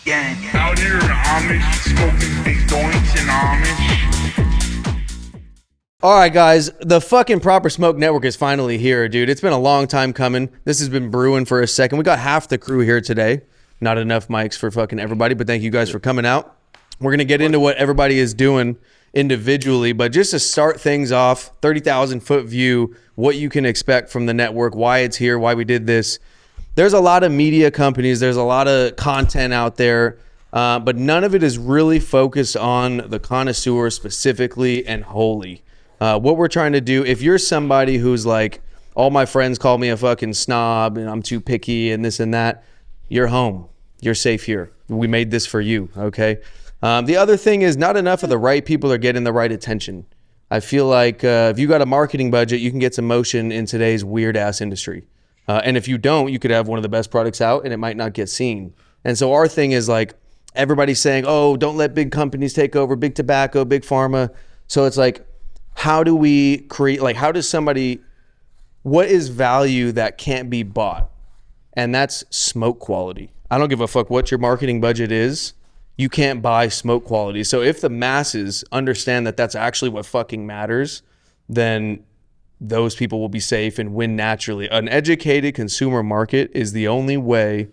gang. Out here in Amish, smoking big joints in Amish. All right, guys, the fucking Proper Smoke Network is finally here, dude. It's been a long time coming. This has been brewing for a second. We got half the crew here today. Not enough mics for fucking everybody, but thank you guys for coming out. We're going to get into what everybody is doing individually, but just to start things off, 30,000 foot view, what you can expect from the network, why it's here, why we did this. There's a lot of media companies. There's a lot of content out there, but none of it is really focused on the connoisseur specifically and wholly. What we're trying to do, if you're somebody who's like, all my friends call me a fucking snob and I'm too picky and this and that, you're home. You're safe here. We made this for you, okay? The other thing is not enough of the right people are getting the right attention. I feel like if you got a marketing budget, you can get some motion in today's weird-ass industry. And if you don't, you could have one of the best products out and it might not get seen. And so our thing is like, everybody's saying, oh, don't let big companies take over, big tobacco, big pharma. So it's like, how do we create, like, how does somebody, what is value that can't be bought? And that's smoke quality. I don't give a fuck what your marketing budget is. You can't buy smoke quality. So if the masses understand that that's actually what fucking matters, then those people will be safe and win naturally. An educated consumer market is the only way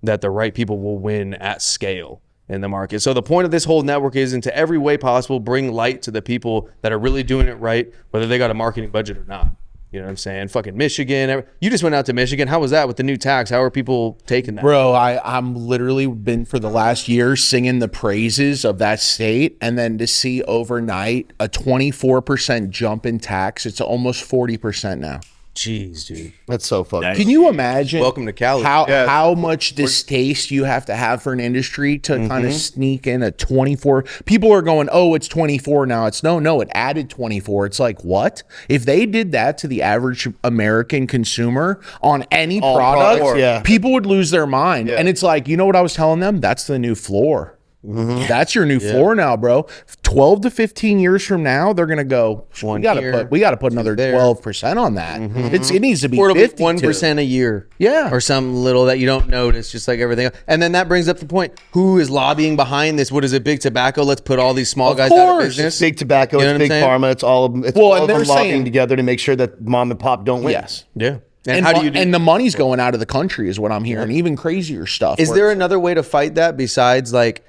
that the right people will win at scale in the market. So the point of this whole network is, into every way possible, bring light to the people that are really doing it right, whether they got a marketing budget or not. You know what I'm saying? Fucking Michigan. You just went out to Michigan. How was that with the new tax? How are people taking that? Bro, I'm literally been for the last year singing the praises of that state, and then to see overnight a 24% jump in tax. It's almost 40% now. Jeez, dude. That's so fucking. Can you imagine? Welcome to Cali. How much distaste you have to have for an industry to kind of sneak in a 24? People are going, oh, it's 24 now. It's no, it added 24. It's like, what? If they did that to the average American consumer on any product, people would lose their mind. Yeah. And it's like, you know what I was telling them? That's the new floor. That's your new floor now, bro. 12 to 15 years from now, they're gonna go, we gotta put another 12% on that. It needs to be 1% a year. Yeah. Or something little that you don't notice, just like everything else. And then that brings up the point, who is lobbying behind this? What is it, big tobacco? Let's put all these small guys out of business. It's big tobacco, You know it's big pharma, it's all of them lobbying together to make sure that mom and pop don't win. Yes. Yeah. And how do you do? And the money's going out of the country is what I'm hearing. Even crazier stuff. Is there another way to fight that besides like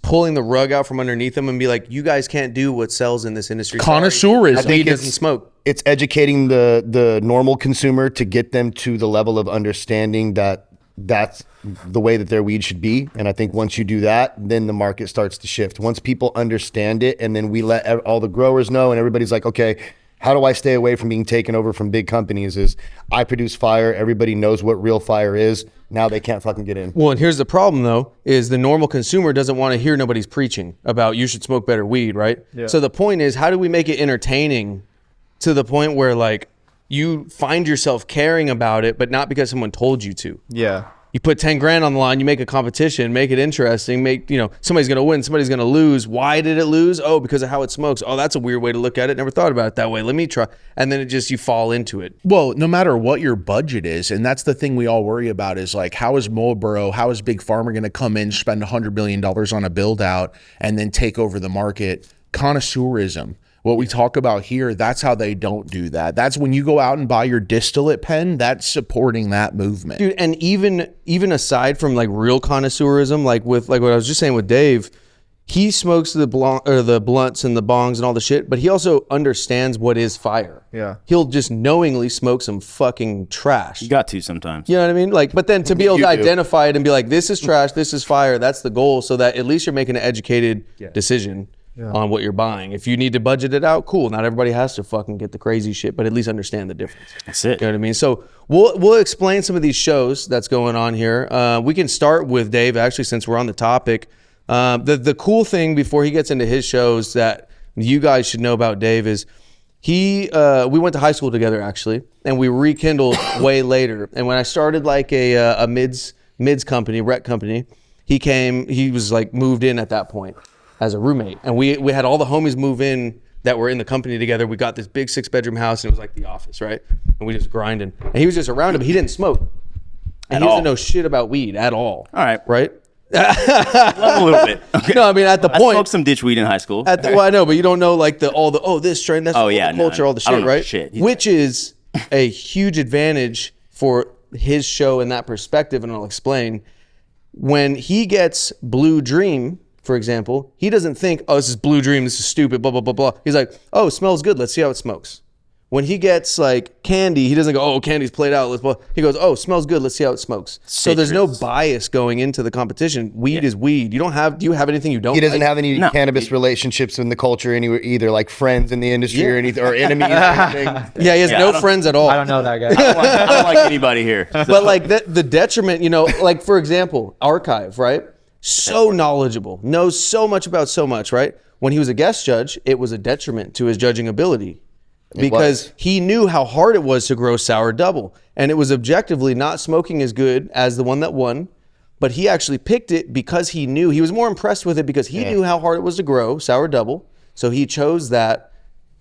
pulling the rug out from underneath them and be like, you guys can't do what sells in this industry? Connoisseurism. I think Weed doesn't smoke. It's educating the normal consumer to get them to the level of understanding that that's the way that their weed should be. And I think once you do that, then the market starts to shift. Once people understand it, and then we let all the growers know, and everybody's like, okay, how do I stay away from being taken over from big companies? Is I produce fire. Everybody knows what real fire is. Now they can't fucking get in. Well, and here's the problem, though, is the normal consumer doesn't want to hear nobody's preaching about you should smoke better weed, right? Yeah. So the point is, how do we make it entertaining to the point where, like, you find yourself caring about it, but not because someone told you to? Yeah. You put 10 grand on the line, you make a competition, make it interesting, somebody's going to win, somebody's going to lose. Why did it lose? Oh, because of how it smokes. Oh, that's a weird way to look at it. Never thought about it that way. Let me try. And then you fall into it. Well, no matter what your budget is, and that's the thing we all worry about is like, how is Marlboro, how is Big Pharma going to come in, spend $100 million on a build out and then take over the market? Connoisseurism. What we talk about here, that's how they don't do that. That's when you go out and buy your distillate pen, that's supporting that movement. Dude, and even aside from like real connoisseurism, like what I was just saying with Dave, he smokes the blunts and the bongs and all the shit, but he also understands what is fire. Yeah. He'll just knowingly smoke some fucking trash. You got to sometimes. You know what I mean? Like, but then to be able to identify it and be like, this is trash, this is fire, that's the goal, so that at least you're making an educated decision. Yeah. On what you're buying. If you need to budget it out, cool. Not everybody has to fucking get the crazy shit, but at least understand the difference. That's it. You know what I mean? So we'll explain some of these shows that's going on here. We can start with Dave, actually, since we're on the topic. The cool thing before he gets into his shows that you guys should know about Dave is we went to high school together, actually, and we rekindled way later. And when I started like a mids company, rec company, he was like moved in at that point as a roommate, and we had all the homies move in that were in the company together. We got this big 6-bedroom house, and it was like the office, right? And we just grinding, and he was just around it, but he didn't smoke, and he doesn't know shit about weed at all. All right, right? A little bit. Okay. No, I mean at the I point. smoked some ditch weed in high school. Well, I know, but you don't know like this strain, that's Oh, the yeah, no, culture, all the I don't shit, know right? shit. Which is a huge advantage for his show in that perspective, and I'll explain. When he gets Blue Dream, for example, he doesn't think, oh, this is Blue Dream, this is stupid, blah, blah, blah, blah. He's like, oh, it smells good, let's see how it smokes. When he gets like candy, he doesn't go, oh, candy's played out. He goes, oh, smells good. Let's see how it smokes. So there's no Citrus. bias going into the competition. Weed is weed. Do you have anything you don't He doesn't like? have any No. cannabis relationships in the culture anywhere either, like friends in the industry or anything, or enemies or anything. Yeah, he has Yeah, I no don't- friends at all. I don't know that guy. I don't like anybody here. So- But like the detriment, like for example, Archive, right? So knowledgeable, knows so much about so much, right? When he was a guest judge, it was a detriment to his judging ability because he knew how hard it was to grow sour double. And it was objectively not smoking as good as the one that won, but he actually picked it because he knew he was more impressed with it because he knew how hard it was to grow sour double. So he chose that,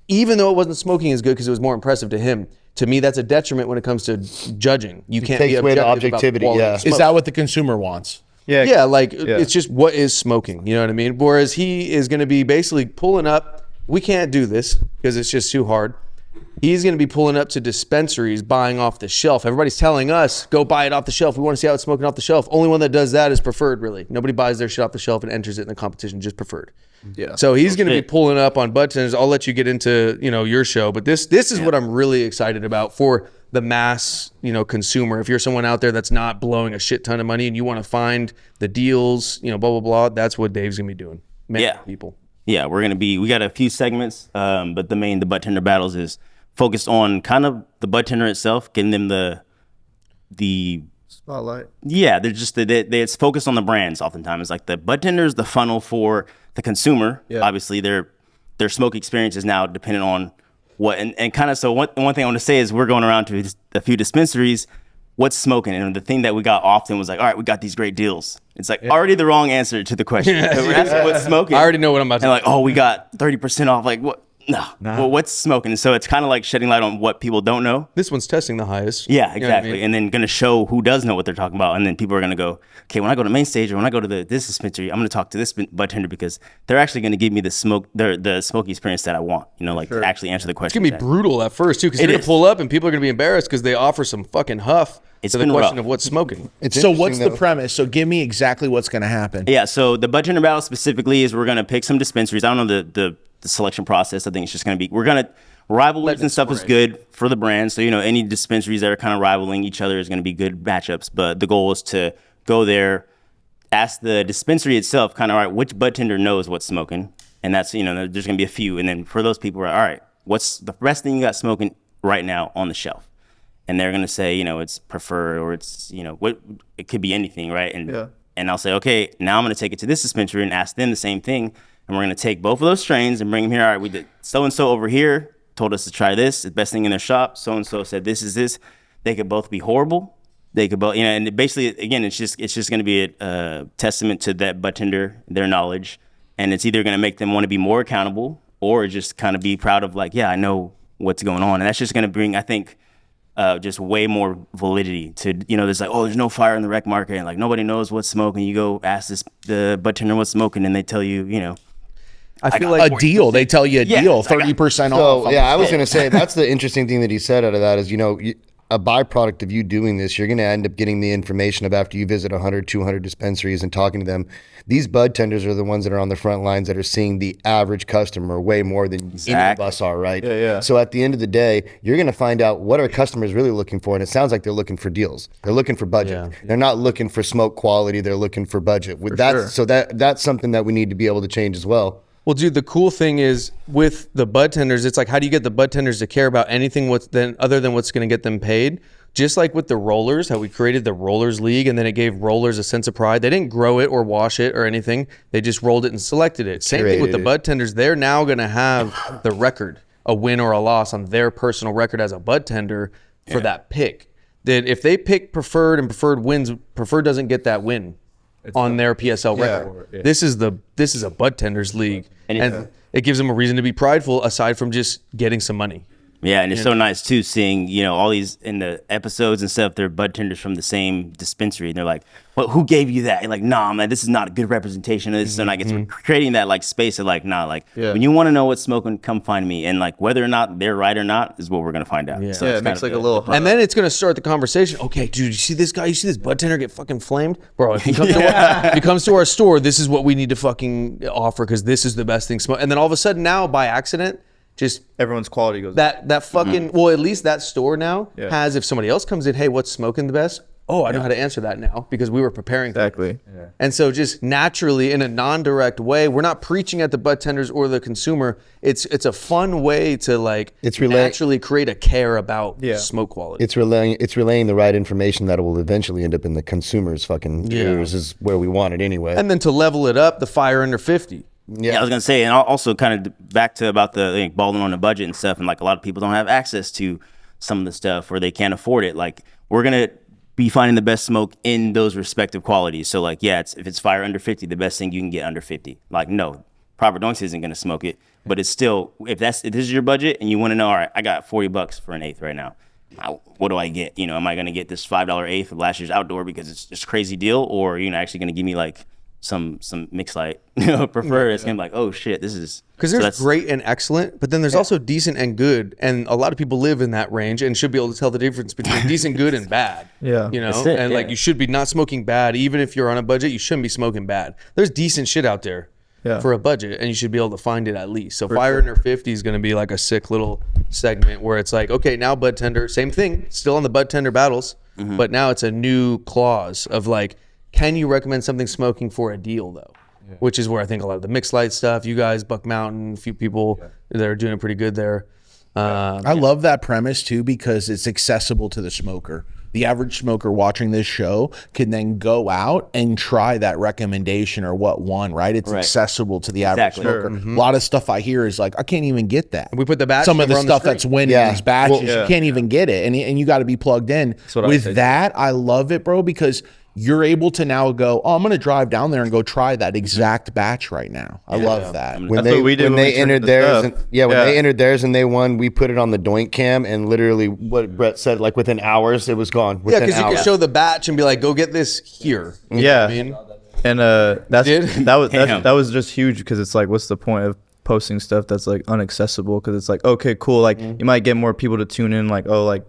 even though it wasn't smoking as good because it was more impressive to him. To me, that's a detriment when it comes to judging. You can't takes be away the objective about objectivity, quality yeah. of smoke. Is that what the consumer wants? Yeah, like it's just what is smoking. You know what I mean? Whereas he is going to be basically pulling up. We can't do this because it's just too hard. He's going to be pulling up to dispensaries, buying off the shelf. Everybody's telling us, go buy it off the shelf. We want to see how it's smoking off the shelf. Only one that does that is Preferred, really. Nobody buys their shit off the shelf and enters it in the competition, just Preferred. Yeah. So he's going to be shit. pulling up on bud tenders. I'll let you get into, your show, but this is what I'm really excited about for the mass, consumer. If you're someone out there that's not blowing a shit ton of money and you want to find the deals, blah, blah, blah, that's what Dave's going to be doing. Yeah. People. Yeah, we got a few segments, but the bud tender battles is focused on kind of the bud tender itself, getting them the Spotlight. yeah, they're just it's focused on the brands. Oftentimes, it's like the bud tender is the funnel for the consumer. Yeah. Obviously, their smoke experience is now dependent on what and kind of. So one thing I want to say is we're going around to a few dispensaries. What's smoking? And the thing that we got often was like, all right, we got these great deals. It's like already the wrong answer to the question. We're asking what's smoking. I already know what I'm about to And like, oh, we got 30% off. Like, what? No. Well, what's smoking? And so it's kind of like shedding light on what people don't know. This one's testing the highest. Yeah, You know what I exactly. mean? And then going to show who does know what they're talking about. And then people are going to go, okay, when I go to main stage or when I go to this dispensary, I'm going to talk to this bud tender because they're actually going to give me the smoky experience that I want. Actually answer the question. It's going to be brutal at first, too, because It you're going to is. pull up and people are going to be embarrassed because they offer some fucking huff It's to the been question rough. of what's smoking. It's So what's interesting, the premise? So give me exactly what's going to happen. Yeah, so the bud tender battle specifically is we're going to pick some dispensaries. I don't know the selection process. I think it's just going to be, we're going to, rivalries and stuff is good for the brand. So, any dispensaries that are kind of rivaling each other is going to be good matchups. But the goal is to go there, ask the dispensary itself kind of, all right, which bud tender knows what's smoking? And that's, there's going to be a few. And then for those people, all right, what's the best thing you got smoking right now on the shelf? And they're going to say, it's Preferred or it's, what it could be anything, right? And I'll say, okay, now I'm going to take it to this dispensary and ask them the same thing. And we're going to take both of those strains and bring them here. All right, we did so-and-so over here told us to try this, the best thing in their shop. So-and-so said this is this. They could both be horrible. They could both, and basically, again, it's just going to be a testament to that bud tender, their knowledge. And it's either going to make them want to be more accountable or just kind of be proud of like, yeah, I know what's going on. And that's just going to bring, I think, just way more validity to, there's like, oh, there's no fire in the rec market. And like, nobody knows what's smoking. You go ask the bud tender what's smoking and they tell you, I feel A like deal. They tell you a Yeah, deal, it's like 30% So off. yeah, I was going to say that's the interesting thing that he said out of that is, a byproduct of you doing this, you're going to end up getting the information of after you visit 100, 200 dispensaries and talking to them. These bud tenders are the ones that are on the front lines that are seeing the average customer way more than any of Exactly. us are, right? Yeah. So at the end of the day, you're going to find out what are customers really looking for. And it sounds like they're looking for deals. They're looking for budget. Yeah. They're not looking for smoke quality. They're looking for budget. So that's something that we need to be able to change as well. Well, dude, the cool thing is with the bud tenders, it's like, how do you get the bud tenders to care about anything other than what's going to get them paid? Just like with the rollers, how we created the Rollers League, and then it gave rollers a sense of pride. They didn't grow it or wash it or anything. They just rolled it and selected it. Same thing with the bud tenders. They're now going to have the record, a win or a loss on their personal record as a bud tender for that pick. That if they pick Preferred and Preferred wins, Preferred doesn't get that win on their PSL record. Yeah. This is a bud tenders league, and it gives them a reason to be prideful aside from just getting some money. Yeah, and it's so nice too seeing, you know, all these in the episodes and stuff, they're bud tenders from the same dispensary. And they're like, well, who gave you that? And like, nah, man, this is not a good representation of this. And like, it's creating that like space of like, nah, like when you want to know what's smoking, come find me. And like, whether or not they're right or not is what we're going to find out. Yeah. So Yeah, it's it makes kind like of a little. And then it's gonna start the conversation. Okay, dude, you see this guy? You see this bud tender get fucking flamed, bro? If he comes, if he comes to our store, this is what we need to fucking offer because this is the best thing. And then all of a sudden, now by accident, just Everyone's quality goes. that fucking well, at least that store now Yeah. has. If somebody else comes in, hey, what's smoking the best? Oh, I know how to answer that now because we were preparing. for it. Exactly. And so just naturally in a non-direct way, we're not preaching at the bud tenders or the consumer. It's a fun way to like naturally create a care about smoke quality. It's relaying the right information that will eventually end up in the consumer's fucking ears is where we want it anyway. And then to level it up, the fire under 50. Yeah, I was gonna say, and also kind of back to about the like, balling on a budget and stuff, and like a lot of people don't have access to some of the stuff or they can't afford it. Like we're gonna be finding the best smoke in those respective qualities. So like, yeah, if it's fire under 50, the best thing you can get under 50. Like no, Proper Doinks isn't gonna smoke it, but it's still if this is your budget and you want to know, all right, I got $40 for an eighth right now. What do I get? You know, am I gonna get this $5 eighth of last year's outdoor because it's just a crazy deal, or you know, actually gonna give me like some mixed light, you know, preferred. It's gonna be like, oh shit, this is Because there's great and excellent, but then there's also decent and good, and a lot of people live in that range and should be able to tell the difference between decent, good, and bad. Yeah. you know, That's it, and like yeah. you should be not smoking bad, even if you're on a budget. You shouldn't be smoking bad. There's decent shit out there Yeah. for a budget, and you should be able to find it at least. So Fire Under 50 is going to be like a sick little segment where it's like, okay, now bud tender, same thing, still on the bud tender battles, but now it's a new clause of like, can you recommend something smoking for a deal though? Which is where I think a lot of the mixed light stuff, you guys, Buck Mountain, a few people that are doing it pretty good there. I love that premise too because it's accessible to the smoker. The average smoker watching this show can then go out and try that recommendation or what one, right? It's accessible to the average Exactly. smoker. A lot of stuff I hear is like, I can't even get that. We put the batch Some of the number on the stuff screen. that's winning Yeah. these batches, Well, you can't even get it. And you got to be plugged in. what I would say. With that, I love it, bro, because you're able to now go, oh, I'm going to drive down there and go try that exact batch right now. I love that. When That's they what we did when when they we turned entered the theirs, stuff. when they entered theirs and they won, we put it on the Doink Cam, and literally what Brett said, like within hours, it was gone. Yeah, Within because you hours. can show the batch and be like, go get this here. You know Yeah. what I mean? And that's Did? that was just huge because it's like, what's the point of posting stuff that's like unaccessible? Because it's like, okay, cool, like you might get more people to tune in, like, oh, like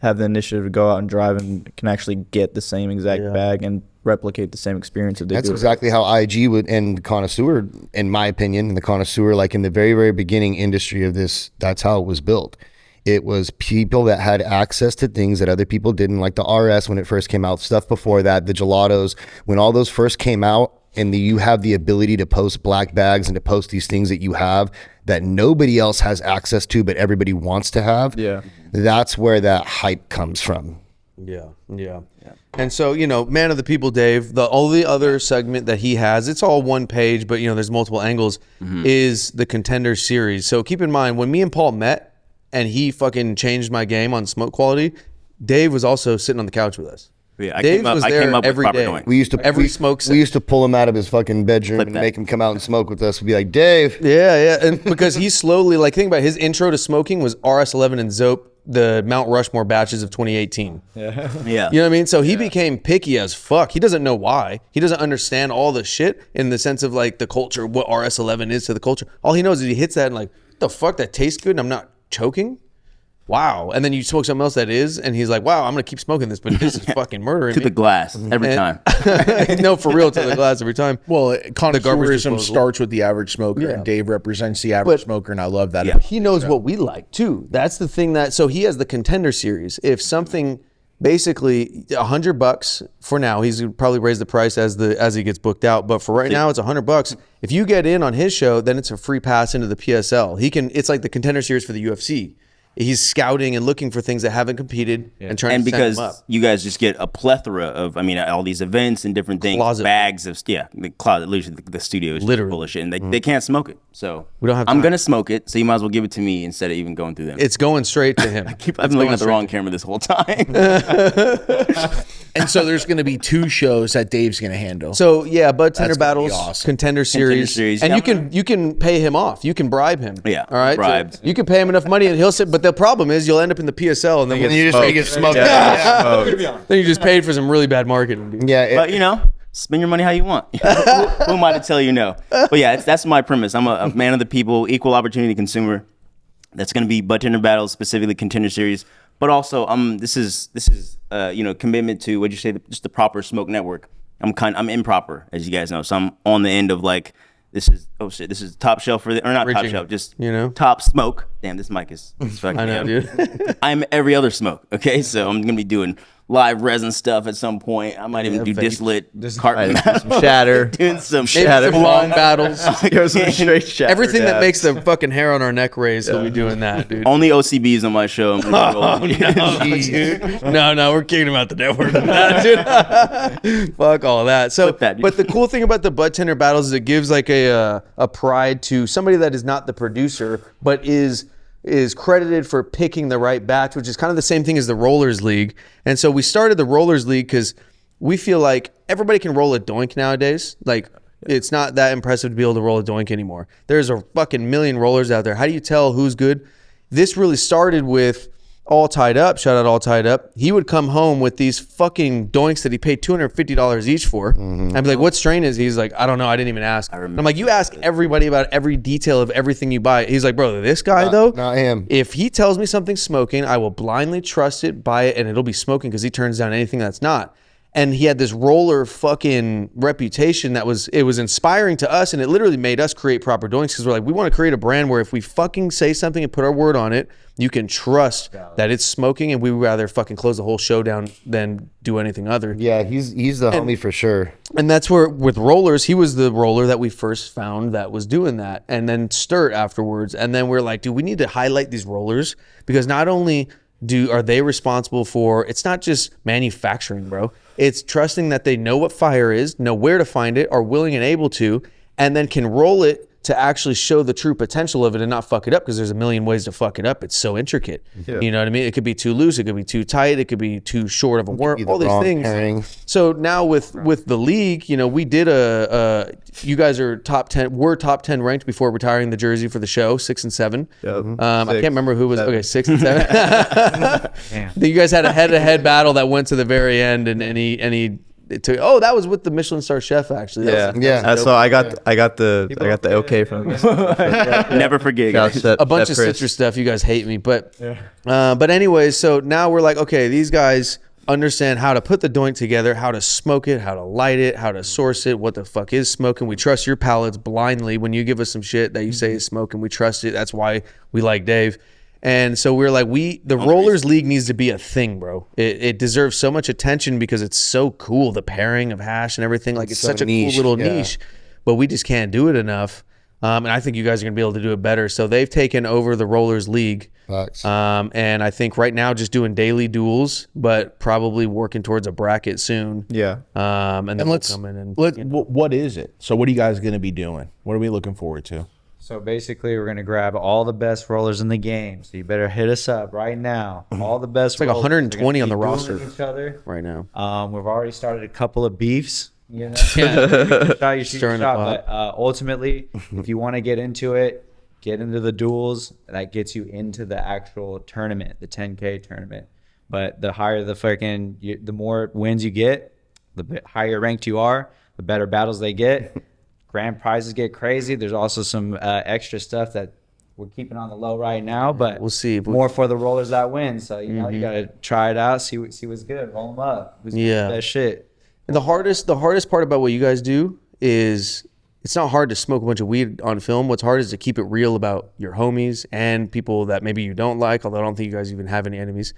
have the initiative to go out and drive and can actually get the same exact bag and replicate the same experience that they That's do. exactly how IG would and Connoisseur, in my opinion, and the Connoisseur, like in the very, very beginning industry of this, that's how it was built. It was people that had access to things that other people didn't, like the RS when it first came out, stuff before that, the gelatos, when all those first came out, and you have the ability to post black bags and to post these things that you have that nobody else has access to, but everybody wants to have. Yeah. That's where that hype comes from. Yeah. And so, you know, Man of the People, Dave, the only other segment that he has, it's all one page, but, you know, there's multiple angles, is the Contender Series. So keep in mind, when me and Paul met and he fucking changed my game on smoke quality, Dave was also sitting on the couch with us. Yeah, I Dave came up, was I there came up with every Proper day. Doink. We used to Every smoke We used to pull him out of his fucking bedroom and that. make him come out and smoke with us. We'd be like, Dave. Yeah. And because he slowly, like, think about it, his intro to smoking was RS11 and Zope, the Mount Rushmore batches of 2018. Yeah. You know what I mean? So he became picky as fuck. He doesn't know why. He doesn't understand all the shit in the sense of like the culture, what RS11 is to the culture. All he knows is he hits that and like, what the fuck, that tastes good and I'm not choking? Wow. And then you smoke something else that is, and he's like, wow, I'm going to keep smoking this, but this is fucking murdering To me. the glass every time. No, for real, to the glass every time. Well, garbage connoisseurism disposal. starts with the average smoker, and Dave represents the average smoker, and I love that. Yeah. He knows what we like too. That's the thing that, so he has the Contender Series. If something, basically $100 for now, he's probably raise the price as he gets booked out. But for right now, it's $100. If you get in on his show, then it's a free pass into the PSL. It's like the Contender Series for the UFC. He's scouting and looking for things that haven't competed and trying And to because set them up. you guys just get a plethora of, I mean, all these events and different things, Closet. bags of, the closet, literally the studio is just Literally. full of shit, and they can't smoke it. So We don't have I'm time. gonna smoke it, so you might as well give it to me instead of even going through them. It's going straight to him. I've been looking at the wrong camera this whole time. And so there's going to be 2 shows that Dave's going to handle. So yeah, Bud Tender That's gonna be Battles, awesome. Contender Series, Series. and Yeah. you can pay him off. You can bribe him. Yeah, all right. bribed. So you can pay him enough money, and he'll sit. But the problem is you'll end up in the PSL and then And you just make it smoked. then you just paid for some really bad marketing. Dude. Yeah. But you know, spend your money how you want. Who am I to tell you no? But yeah, that's my premise. I'm a man of the people, equal opportunity consumer. That's going to be Bud Tender Battles, specifically Contender Series. But also, this is commitment to what'd you say, just the proper smoke network. I'm improper, as you guys know. So I'm on the end of like, this is top shelf or not top shelf, just top smoke. Damn, this mic is fucking. I know, dude. I'm every other smoke. Okay, so I'm gonna be doing live resin stuff at some point. I might even do distillate, carton, some shatter, doing some Maybe Shatter. some long battles. Give some straight shatter Everything that dabs. makes the fucking hair on our neck raise, he'll be doing that, dude. Only OCBs on my show. I'm gonna be rolling. No, we're kicking him out the network. For that, dude. Fuck all that. So, Flip that, dude. but the cool thing about the Bud Tender Battles is it gives like a pride to somebody that is not the producer, but is credited for picking the right batch, which is kind of the same thing as the Rollers League. And so we started the Rollers League because we feel like everybody can roll a doink nowadays. Like, it's not that impressive to be able to roll a doink anymore. There's a fucking million rollers out there. How do you tell who's good? This really started with All Tied Up. Shout out All Tied Up. He would come home with these fucking doinks that he paid $250 each for. I'd be like, what strain is he? He's like, I don't know. I didn't even ask. I'm like, you ask everybody about every detail of everything you buy. He's like, bro, this guy though, Not him. if he tells me something's smoking, I will blindly trust it, buy it, and it'll be smoking because he turns down anything that's not. And he had this roller fucking reputation that was inspiring to us, and it literally made us create proper doinks because we're like, we want to create a brand where if we fucking say something and put our word on it, you can trust that it's smoking, and we would rather fucking close the whole show down than do anything other. Yeah, he's the homie for sure. And that's where with rollers, he was the roller that we first found that was doing that, and then Sturt afterwards. And then we're like, dude, we need to highlight these rollers because not only are they responsible for, it's not just manufacturing, bro. It's trusting that they know what fire is, know where to find it, are willing and able to, and then can roll it to actually show the true potential of it and not fuck it up because there's a million ways to fuck it up. It's so intricate. Yeah. You know what I mean? It could be too loose. It could be too tight. It could be too short of a worm. All these wrong things. pairing. So now with the league, we did you guys are top 10. We're top 10 ranked before retiring the jersey for the show, 6 and 7. Yep. I can't remember who was 6 and 7. Damn. You guys had a head-to-head battle that went to the very end, and it took. Oh, that was with the Michelin star chef actually. Yeah, Yeah. That's so I got the okay from Never forget, guys. A bunch of citrus stuff. You guys hate me, but anyways, so now we're like, okay, these guys understand how to put the doink together, how to smoke it, how to light it, how to source it, what the fuck is smoking. We trust your palates blindly. When you give us some shit that you say is smoking, we trust it. That's why we like Dave. And so we're like, the Rollers League needs to be a thing, bro. It deserves so much attention because it's so cool, the pairing of hash and everything. Like, it's so such a niche, cool little yeah. niche, but we just can't do it enough. And I think you guys are going to be able to do it better. So they've taken over the Rollers League. Facts. And I think right now just doing daily duels, but probably working towards a bracket soon. Yeah. And then And we'll let's come in and what is it? So what are you guys going to be doing? What are we looking forward to? So basically, we're gonna grab all the best rollers in the game. So you better hit us up right now. All the best. It's like rollers. 120 on the They're gonna be roster. dueling each other. right now. We've already started a couple of beefs. You know, Yeah. you shoot your Stirring the shot. pot. But ultimately, if you want to get into it, get into the duels. That gets you into the actual tournament, the 10K tournament. But the higher the more wins you get, the higher ranked you are, the better battles they get. Grand prizes get crazy. There's also some extra stuff that we're keeping on the low right now, but We'll see. more for the rollers that win. So you know you gotta try it out, see what's good, roll them up. Who's Yeah. that shit. And the hardest part about what you guys do is it's not hard to smoke a bunch of weed on film. What's hard is to keep it real about your homies and people that maybe you don't like, although I don't think you guys even have any enemies.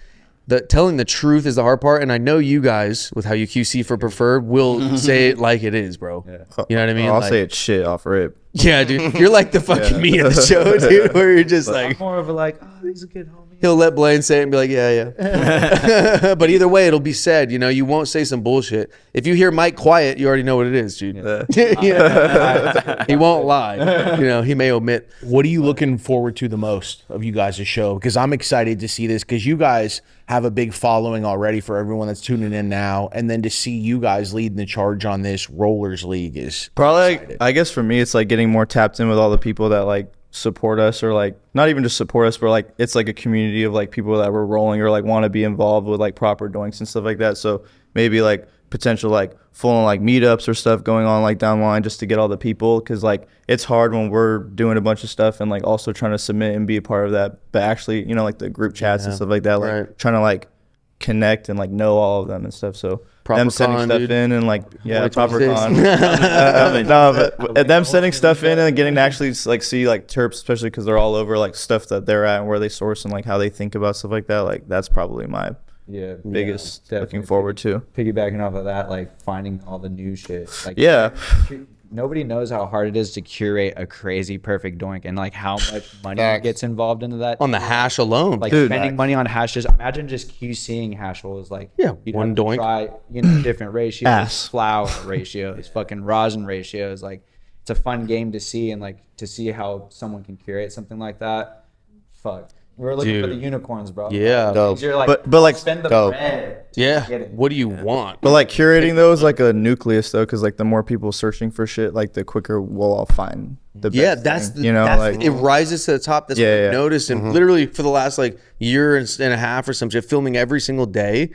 Telling the truth is the hard part, and I know you guys, with how you QC for preferred, will say it like it is, bro. You know what I mean? I'll Like, say it's shit off rip. yeah, dude. You're like the fucking me of the show, dude, where you're just like, I'm more of a like, oh, he's a good homie. he'll let Blaine say it and be like, yeah. But either way, it'll be said. You won't say some bullshit. If you hear Mike quiet, you already know what it is, dude. He won't lie. He may omit. What are you looking forward to the most of you guys' show? Because I'm excited to see this because you guys have a big following already for everyone that's tuning in now. And then to see you guys leading the charge on this Rollers League is Probably, I guess for me, it's like getting more tapped in with all the people that like support us, or like not even just support us, but like it's like a community of like people that were rolling or like want to be involved with like proper doinks and stuff like that. So maybe like potential like full on like meetups or stuff going on like down the line just to get all the people, because like it's hard when we're doing a bunch of stuff and like also trying to submit and be a part of that, but actually, you know, like the group chats and stuff like that, like right. trying to like connect and like know all of them and stuff. So them sending ProperCon, stuff dude. in and like yeah, 2026. ProperCon. No, but them sending stuff in and getting to actually like see like Terps, especially because they're all over like stuff that they're at and where they source and like how they think about stuff like that. Like that's probably my Yeah, biggest definitely. looking forward to. Piggybacking off of that, like finding all the new shit. Like Yeah. nobody knows how hard it is to curate a crazy perfect doink, and like how much money Facts. gets involved into that. On the hash alone. Like Dude. spending money on hashes. Imagine just QCing hash rolls. Like Yeah, you'd one have to doink. Try, you know, different ratios, Ass. flour ratios, fucking rosin ratios. Like it's a fun game to see, and like to see how someone can curate something like that. Fuck, we're looking for the Dude. unicorns, bro. Yeah. Dope. You're like, But, like, spend the dope. bread. to Yeah. get it. What do you want? But like curating those like a nucleus though, because like the more people searching for shit, like the quicker we'll all find the Yeah, best that's thing, you know, that's like it rises to the top. That's Yeah, what I've yeah. noticed, and literally for the last like year and a half or some shit, filming every single day,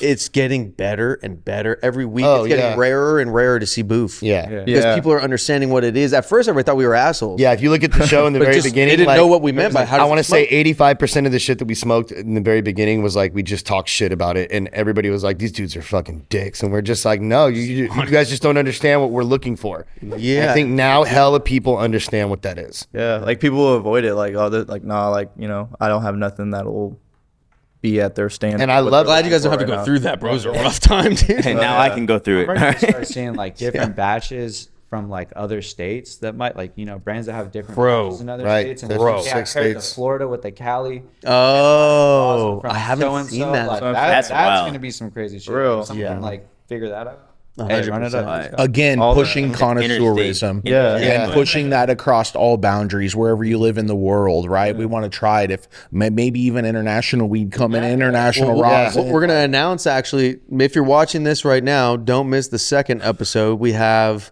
it's getting better and better every week. Oh, It's getting yeah. rarer and rarer to see boof. Yeah. because Yeah. people are understanding what it is. At first, everybody thought we were assholes. Yeah, if you look at the show in the But very just, beginning, they didn't like, know what we meant by how. I does want it to say smoke? 85% of the shit that we smoked in the very beginning was like we just talked shit about it, and everybody was like, "These dudes are fucking dicks," and we're just like, "No, you guys just don't understand what we're looking for." Yeah. And I think now hella people understand what that is. yeah, like people will avoid it, like oh, like nah, like you know, I don't have nothing that'll be at their standard. And I what love- they're Glad you guys don't have to looking go for through that, bro. It was a rough time, dude. And now I can go through We're gonna it. start seeing like different batches from like other states that might like, you know, brands that have different Bro, batches in other right. states. And There's bro, six I paired the states. Florida with the Cali. Oh, from I haven't so-and-so, seen that. Like, So that's that's wild. gonna be some crazy shit. real. If someone can, like figure that out. 100%. Run it up. Right. Again, All the pushing connoisseurism. Yeah. And pushing that across all boundaries wherever you live in the world, right? We want to try it. If maybe even international weed come in, international Well, rosin. we're going to announce actually, if you're watching this right now, don't miss the second episode. We have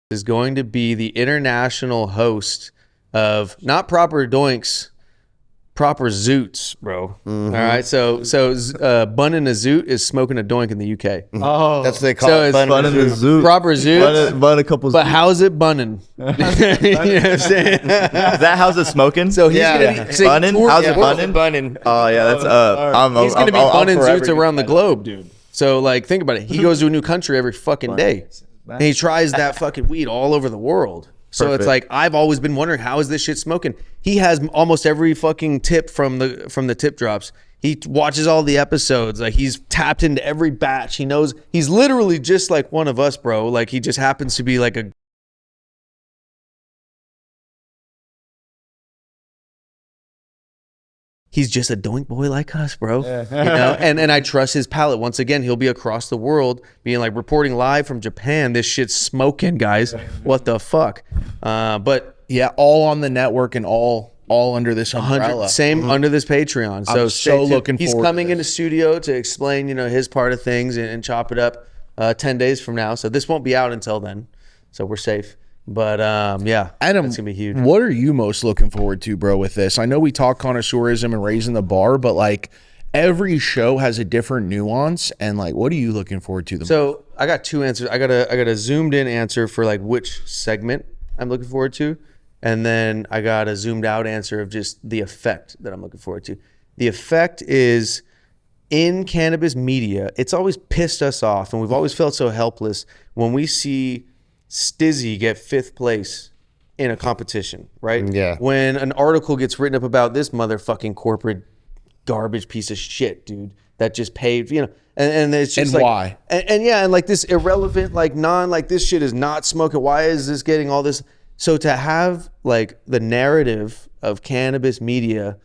is going to be the international host of not Proper Doinks, Proper Zoots, bro. All right, so Bun and a Zoot is smoking a doink in the UK. Oh, That's what they call So it. it's fun in the zoo. Proper Zoots, Bun a couple. but how's it bunning? you know what I'm saying? Is that how's it smoking? So he's Yeah. gonna be so Bunnin'? tour- How's it Yeah, bunnin'? bunnin'? Oh yeah, that's He's gonna be I'll bunning forever Zoots get around the that. globe, dude. So like, think about it. He goes to a new country every fucking day, and he tries that fucking weed all over the world. So it's Perfect. like I've always been wondering, how is this shit smoking? He has almost every fucking tip from the tip drops. He watches all the episodes. Like he's tapped into every batch. He knows he's literally just like one of us, bro. Like he just happens to be like a he's just a doink boy like us, bro. You know, and I trust his palate. Once again, he'll be across the world, being like reporting live from Japan. This shit's smoking, guys. What the fuck? But Yeah, all on the network and all under this umbrella. same under this Patreon. So I'm stay so tuned. looking He's forward to coming this. into studio to explain, you know, his part of things and chop it up 10 days from now. So this won't be out until then. So we're safe. But yeah, Adam, it's gonna be huge. What are you most looking forward to, bro, with this? I know we talk connoisseurism and raising the bar, but like every show has a different nuance. And like, what are you looking forward to the most? So I got two answers. I got a zoomed in answer for like which segment I'm looking forward to, and then I got a zoomed out answer of just the effect that I'm looking forward to. The effect is in cannabis media. It's always pissed us off, and we've always felt so helpless when we see Stizzy get 5th place in a competition, right? Yeah. When an article gets written up about this motherfucking corporate garbage piece of shit, dude, that just paid, you know, and it's just And like, why? and yeah, and like this irrelevant, like like this shit is not smoking. Why is this getting all this? So to have like the narrative of cannabis media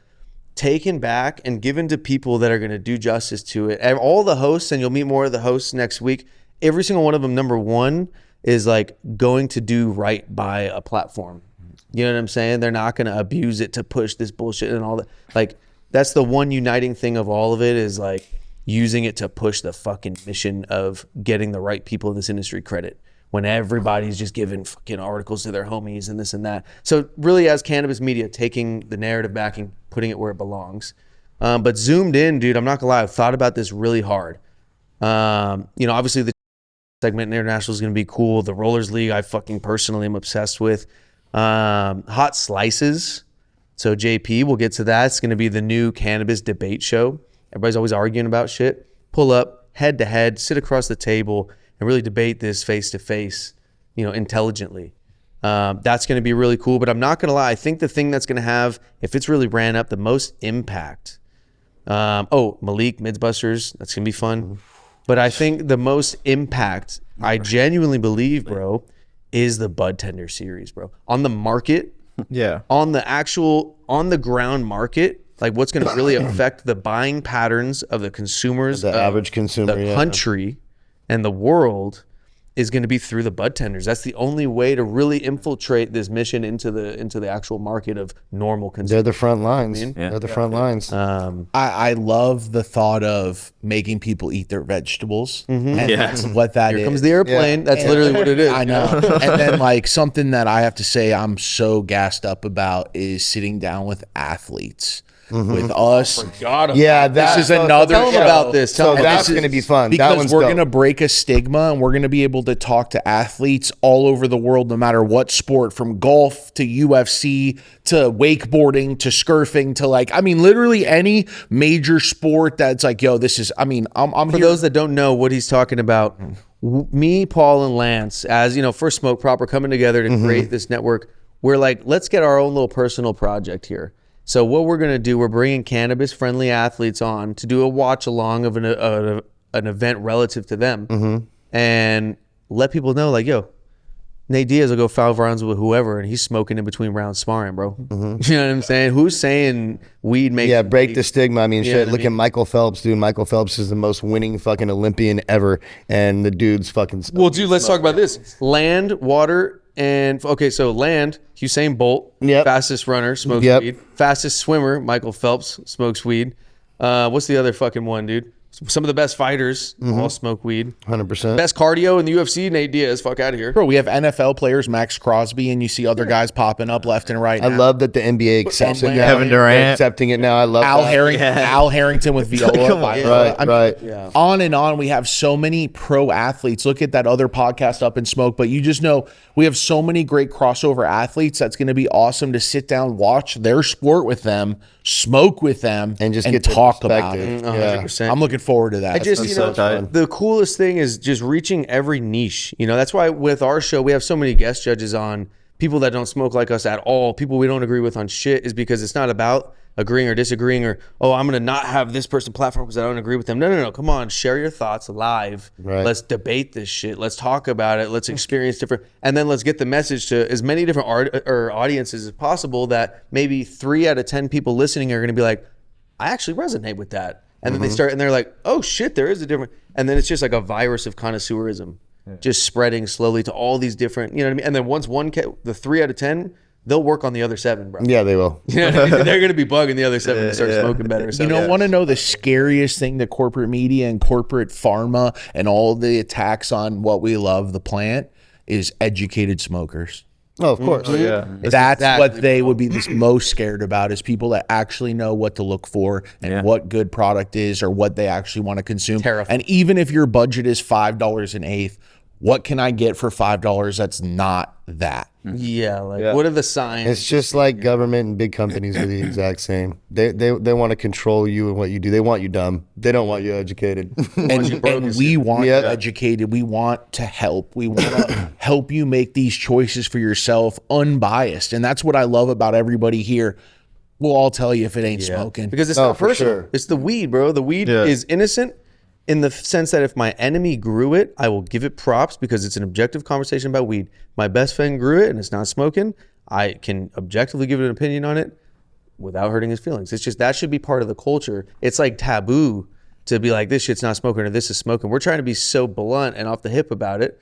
taken back and given to people that are going to do justice to it, and all the hosts, and you'll meet more of the hosts next week. Every single one of them, number one, is like going to do right by a platform. You know what I'm saying? They're not going to abuse it to push this bullshit and all that. Like that's the one uniting thing of all of it is like using it to push the fucking mission of getting the right people in this industry credit. when everybody's just giving fucking articles to their homies and this and that. So really, as cannabis media, taking the narrative back and putting it where it belongs. But zoomed in, dude, I'm not gonna lie, I've thought about this really hard. Obviously the segment international is gonna be cool. The Rollers League, I fucking personally am obsessed with. Hot Slices. So JP, we'll get to that. It's gonna be the new cannabis debate show. Everybody's always arguing about shit. Pull up, head to head, sit across the table, and really debate this face to face, intelligently. That's going to be really cool. But I'm not going to lie. I think the thing that's going to have, if it's really ran up, the most impact. Malik Midsbusters. That's going to be fun. But I think the most impact, I genuinely believe, bro, is the Bud Tender series, bro. On the market, Yeah. on the ground market, like what's going to really affect the buying patterns of the consumers, The average consumer, the yeah. country, and the world is going to be through the bud tenders. That's the only way to really infiltrate this mission into the actual market of normal They're consumers. the front lines. Yeah. They're the front lines. I love the thought of making people eat their vegetables, and that's what that is. Here comes the airplane. That's literally what it is. I know. And then like something that I have to say I'm so gassed up about is sitting down with athletes. With us. Yeah, This is another Tell them show. about this. Tell So them. that's This is- going to be fun. That Because one's we're dope. going to break a stigma and we're going to be able to talk to athletes all over the world, no matter what sport, from golf to UFC to wakeboarding to skirfing to literally any major sport that's like, yo, this is, I'm For here. those that don't know what he's talking about, me, Paul, and Lance, as First Smoke Proper, coming together to create this network, we're like, let's get our own little personal project here. So what we're going to do, we're bringing cannabis-friendly athletes on to do a watch-along of an event relative to them and let people know, like, yo, Nate Diaz will go 5 rounds with whoever, and he's smoking in between rounds sparring, bro. You know what I'm saying? Who's saying weed makes... Yeah, break the stigma. I mean, Yeah, shit. I Look mean- at Michael Phelps, dude. Michael Phelps is the most winning fucking Olympian ever, and the dude's fucking. Well, dude, let's talk about this. Land, water, and so land, Usain Bolt, Yep. fastest runner, smokes Yep. weed. Fastest swimmer, Michael Phelps, smokes weed. What's the other fucking one, dude? Some of the best fighters all smoke weed. 100%. Best cardio in the UFC, Nate Diaz. Fuck out of here. Bro, we have NFL players, Max Crosby, and you see other guys popping up left and right. I now. love that the NBA accepts it now. Kevin Durant. They're accepting it now. I love Al that. Harrington with Viola. Right. On and on. We have so many pro athletes. Look at that other podcast, Up in Smoke. But you just know we have so many great crossover athletes. That's going to be awesome to sit down, watch their sport with them, smoke with them, And just get their talk about perspective. it. Yeah. 100%. I'm looking forward to that. I just, so tight. the coolest thing is just reaching every niche. That's why with our show, we have so many guest judges on, people that don't smoke like us at all, people we don't agree with on shit, is because it's not about agreeing or disagreeing or, I'm going to not have this person platform because I don't agree with them. No. Come on, share your thoughts live. Right. Let's debate this shit. Let's talk about it. Let's experience different, and then let's get the message to as many different audiences as possible that maybe 3 out of 10 people listening are going to be like, I actually resonate with that. And then they start, and they're like, oh shit, there is a different, and then it's just like a virus of connoisseurism, just spreading slowly to all these different, you know what I mean? And then once the 3 out of 10, they'll work on the other 7, bro. Yeah, they will. You know what I mean? They're going to be bugging the other 7 to start smoking better. So, Want to know the scariest thing that corporate media and corporate pharma and all the attacks on what we love, the plant, is educated smokers. Oh, of course. Yeah. That's exactly, what they would be the most scared about, is people that actually know what to look for and what good product is or what they actually want to consume. Terrifying. And even if your budget is $5 an eighth, what can I get for $5 that's not that? yeah, like what are the signs? It's just like government and big companies are the exact same. They want to control you and what you do. They want you dumb. They don't want you educated. And we want Yeah. you educated. We want to help. We want to help you make these choices for yourself unbiased. And that's what I love about everybody here. We'll all tell you if it ain't smoking. Because it's Oh, not for personal. sure. It's the weed, bro. The weed is innocent in the sense that if my enemy grew it, I will give it props because it's an objective conversation about weed. My best friend grew it and it's not smoking. I can objectively give it an opinion on it without hurting his feelings. It's just that should be part of the culture. It's like taboo to be like, this shit's not smoking or this is smoking. We're trying to be so blunt and off the hip about it.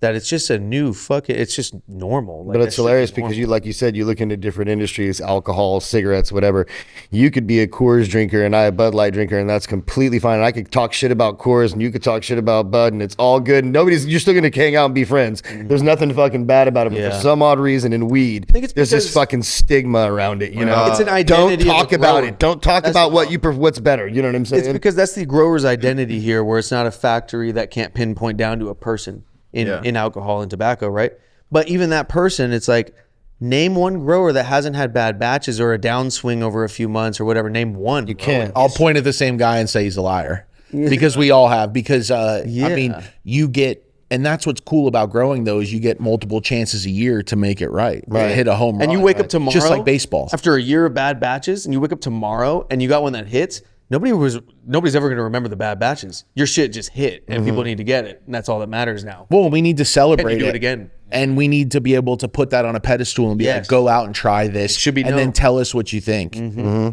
that it's just a new it's just normal. Like, But that it's shit is hilarious normal. because you, like you said, you look into different industries, alcohol, cigarettes, whatever. You could be a Coors drinker and I a Bud Light drinker, and that's completely fine. And I could talk shit about Coors and you could talk shit about Bud, and it's all good. And you're still gonna hang out and be friends. There's nothing fucking bad about it. But Yeah. for some odd reason, in weed, think it's there's this because- fucking stigma around it. You know, It's an identity Don't of talk the about grower. it. Don't talk That's about the what's better. You know what I'm saying? It's because that's the grower's identity here, where it's not a factory that can't pinpoint down to a person in alcohol and tobacco, right? But even that person, it's like, name one grower that hasn't had bad batches or a downswing over a few months or whatever. Name one. You can't. I'll point at the same guy and say he's a liar because we all have. Because I mean, you get, and that's what's cool about growing though, is you get multiple chances a year to make it right. To hit a home run. And you wake up tomorrow, just like baseball. after a year of bad batches, and you wake up tomorrow and you got one that hits. Nobody's ever going to remember the bad batches. Your shit just hit, and people need to get it, and that's all that matters now. Well, we need to celebrate do it again. and we need to be able to put that on a pedestal and be Yes. like, go out and try this, should be and known. then tell us what you think.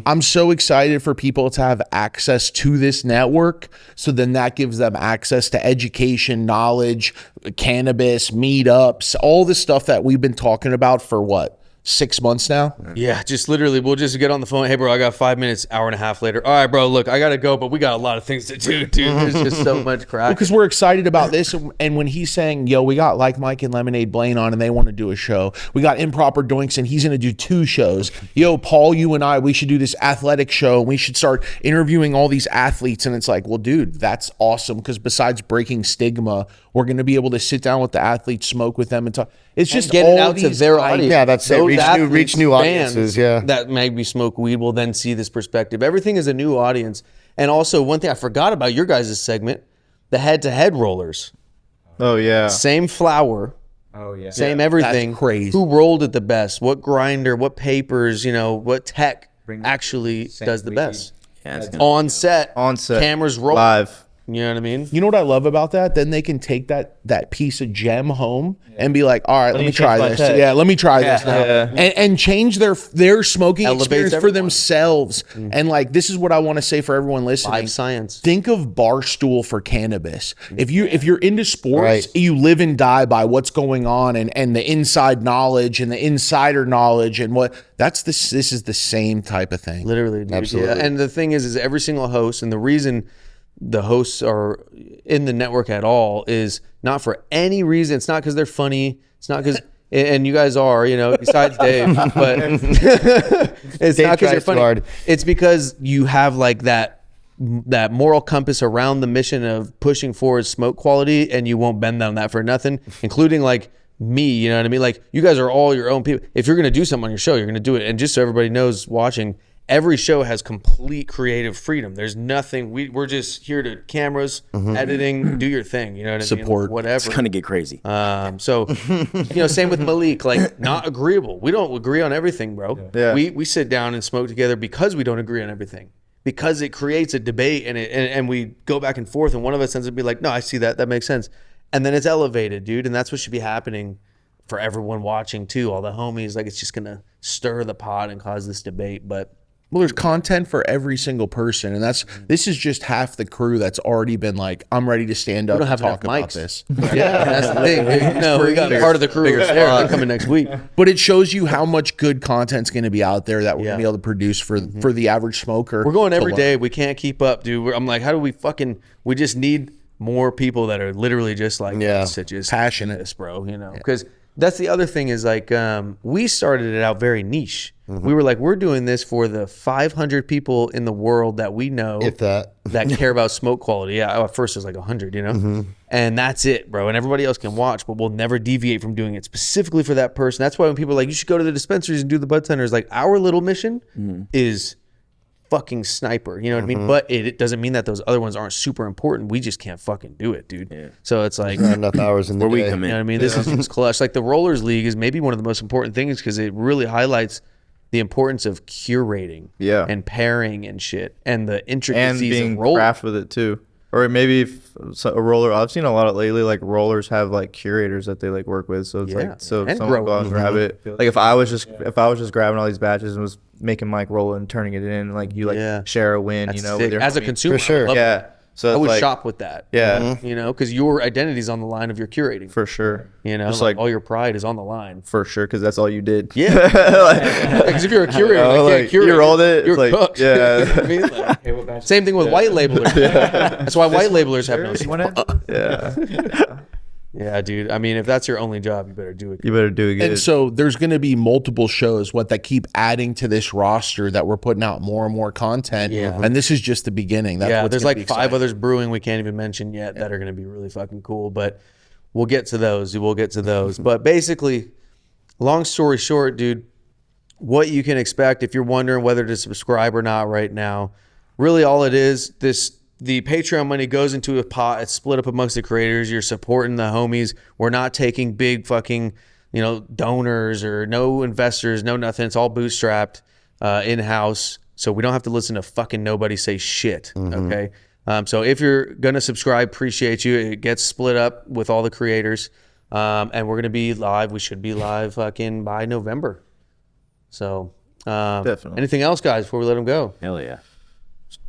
I'm so excited for people to have access to this network, so then that gives them access to education, knowledge, cannabis, meetups, all the stuff that we've been talking about for what, 6 months now. Yeah, just literally, we'll just get on the phone. Hey, bro, I got 5 minutes, hour and a half later. All right, bro, look, I got to go, but we got a lot of things to do, dude. There's just so much crack. Because we're excited about this. And when he's saying, yo, we got Like Mike and Lemonade Blaine on and they want to do a show. We got Improper Doinks and he's going to do 2 shows. Yo, Paul, you and I, we should do this athletic show. And we should start interviewing all these athletes. And it's like, well, dude, that's awesome. Because besides breaking stigma, we're going to be able to sit down with the athletes, smoke with them and talk. It's just get all it out to these their ideas. audience. Yeah, that's it. Those Reach athletes, new fans audiences, yeah. that maybe smoke weed will then see this perspective. Everything is a new audience. And also, one thing I forgot about your guys' segment, the head-to-head rollers. Oh yeah. Same flour, Oh yeah. same everything. That's crazy. Who rolled it the best? What grinder? What papers? What tech Bring actually same does the weed. best? Yeah, it's gonna- On set, cameras roll. live. You know what I mean? You know what I love about that? Then they can take that piece of gem home and be like, all right, let me me try change my this. tech. Yeah, let me try this now. Yeah. And change their smoking Elevates experience for everyone. themselves. And like, this is what I want to say for everyone listening. Live science. Think of Barstool for cannabis. If you're into sports, Right. you live and die by what's going on and the inside knowledge and the insider knowledge and what this is the same type of thing. Literally, dude. Absolutely. Yeah. And the thing is every single host, and the reason the hosts are in the network at all is not for any reason. It's not because they're funny. It's not because, and you guys are, besides Dave, but it's Dave not because you're tries too funny. hard. It's because you have like that moral compass around the mission of pushing forward smoke quality, and you won't bend on that for nothing, including like me, you know what I mean? Like, you guys are all your own people. If you're going to do something on your show, you're going to do it. And just so everybody knows watching, every show has complete creative freedom. There's nothing, we're just here to cameras, editing, do your thing. You know what I mean? Support. Whatever. It's gonna get crazy. So, same with Malik, like, not agreeable. We don't agree on everything, bro. Yeah. We sit down and smoke together because we don't agree on everything. Because it creates a debate and we go back and forth, and one of us ends up being like, no, I see that. That makes sense. And then it's elevated, dude. And that's what should be happening for everyone watching too. All the homies, like, it's just gonna stir the pot and cause this debate. But Well, there's content for every single person, and this is just half the crew that's already been like, I'm ready to stand up don't and have talk enough about mics. this. yeah, that's the thing. Dude. No, we got part of the crew is there. They're coming next week. But it shows you how much good content's going to be out there that we're Yeah. going to be able to produce for the average smoker. We're going to every learn. day. We can't keep up, dude. I'm like, how do we we just need more people that are literally just like Yeah. us, that just Passionate. this, bro, because that's the other thing is like, we started it out very niche. We were like, we're doing this for the 500 people in the world that we know If that. that care about smoke quality. Yeah, at first it was like 100, and that's it, bro. And everybody else can watch, but we'll never deviate from doing it specifically for that person. That's why when people are like, you should go to the dispensaries and do the bud tenders, like, our little mission is fucking sniper. You know what I mean? But it doesn't mean that those other ones aren't super important. We just can't fucking do it, dude. Yeah. So it's like, Not enough hours in the Where we day. come you in. know what I mean? This is just clutch. Like, the Rollers League is maybe one of the most important things because it really highlights the importance of curating and pairing and shit and the And intricacies being of rolling. craft with it too. Or maybe if a roller, I've seen a lot of lately, like rollers have like curators that they like work with. So it's Yeah. like, so And someone go out and grab it. Like if I was just grabbing all these batches and was making Mike roll it and turning it in, like you like Yeah. share a win, That's with sick. your As a homie. consumer, For sure. I love Yeah. So I it's would like, shop with that. Yeah, You know, because your identity's on the line of your curating. for sure. You know, just like like all your pride is on the line. for sure, because that's all you did. Yeah. Because if you're a curator, know, you can't like, curate. you rolled it, You're it's like, cooked. yeah. You know what I mean? Like, same thing with white labelers. That's why white labelers have no. Yeah, Yeah, dude. I mean, if that's your only job, you better do it. you better do it good. And so there's going to be multiple shows that keep adding to this roster that we're putting out more and more content. Yeah. And this is just the beginning. That's Yeah, what's there's gonna like be 5 exciting. others brewing we can't even mention yet that are going to be really fucking cool. But we'll get to those. We'll get to those. But basically, long story short, dude, what you can expect if you're wondering whether to subscribe or not right now, really all it is, the Patreon money goes into a pot. It's split up amongst the creators. You're supporting the homies. We're not taking big fucking, donors or no investors, no nothing. It's all bootstrapped in-house. So we don't have to listen to fucking nobody say shit. Okay. So if you're going to subscribe, appreciate you. It gets split up with all the creators. And we're going to be live. We should be live fucking by November. So Definitely. anything else, guys, before we let them go? Hell yeah.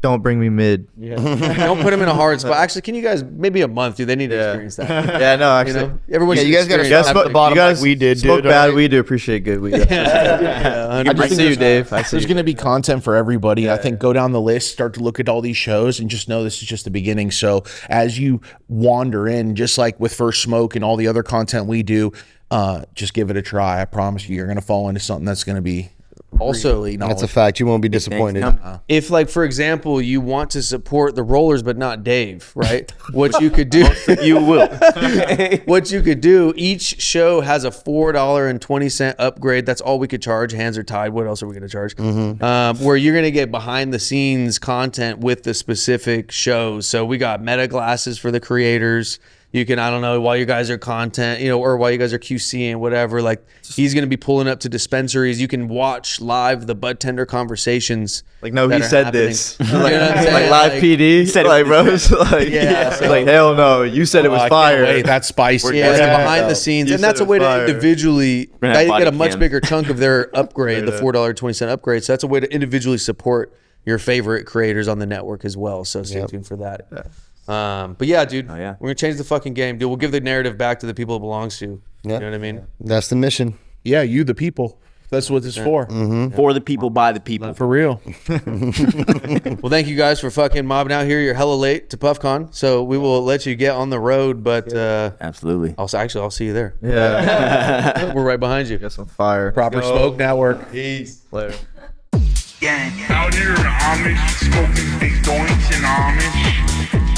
Don't bring me mid. Don't put them in a hard spot. Actually, can you guys maybe a month, dude? They need to experience that. Yeah, no, You actually. know, everyone. Yeah, should you guys gotta experience start that. at the bottom you guys like we did, smoke dude. bad alright? weed to appreciate good weed. Yeah, 100%. I see you, Dave. I see There's you. going to be content for everybody. I think go down the list, start to look at all these shows, and just know this is just the beginning. So as you wander in, just like with First Smoke and all the other content we do, just give it a try. I promise you're going to fall into something that's going to be Also, That's a fact. You won't be disappointed. if like for example, you want to support the Rollers but not Dave, right? What you could do, You will. what you could do. Each show has a $4.20 upgrade. That's all we could charge. Hands are tied. What else are we going to charge? Where you're going to get behind the scenes content with the specific shows. So we got meta glasses for the creators. You can, I don't know, while you guys are content, or while you guys are QCing, whatever, like he's going to be pulling up to dispensaries. You can watch live the bud tender conversations. Like, no, that he are said happening. this. You know what I'm Like saying? live PD. said it like, with bro, it's like, Yeah, so- like, hell no. You said it was I can't fire. wait. That's spicy. Yeah, it's the Yeah. behind the scenes, You and that's said a it way was to fire. individually. gonna They have get a body much cam. bigger chunk of their upgrade, the $4.20 upgrade. So that's a way to individually support your favorite creators on the network as well. So stay tuned for that. But yeah, dude, yeah. we're gonna change the fucking game, dude. We'll give the narrative back to the people it belongs to. Yeah. You know what I mean? That's the mission. Yeah, you the people. That's what it's for. For the people, by the people. For real. Well, thank you guys for fucking mobbing out here. You're hella late to PuffCon, so we will let you get on the road. But Absolutely. I'll see you there. Yeah. We're right behind you. Got some fire. Proper Smoke Network. Peace. Later. Out here in Amish, smoking big joints in Amish.